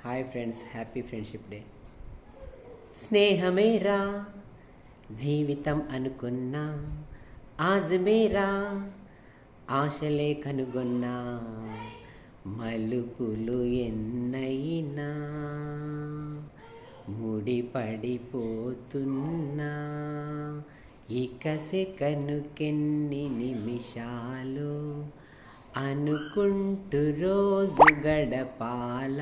Hi friends, happy friendship day. స్నేహమేరా జీవితం అనుకున్నా, ఆజమేరా ఆశలే కనుగొన్నా, మలుపులు ఎన్నైనా ముడిపడిపోతున్నా, ఇక సెకనుకెన్ని నిమిషాలు అనుకుంటూ రోజు గడపాల,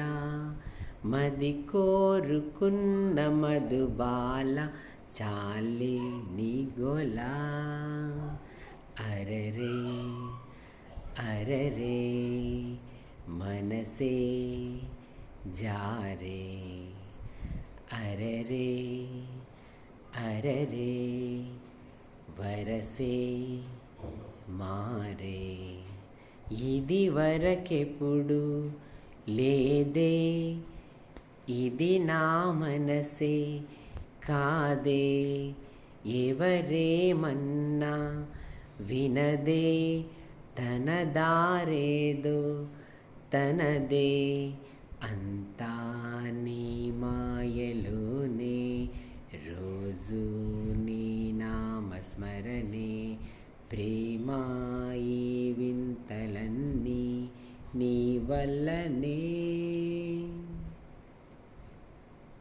మది కోరుకున్న మధుబాల చాలే నీ గోలా. అరరే అరరే మనసే జారే, అరరే అరరే వరసే మారే, ఇది వరకెప్పుడు లేదే, ఇది నా మనసే కాదే, ఎవరేమన్నా వినదే, తన దారేదో తనదే, అంతా నీ మాయలోనే, రోజు నీ నామస్మరణే, ప్రేమాయి వింతలన్నీ నీ వల్లనే.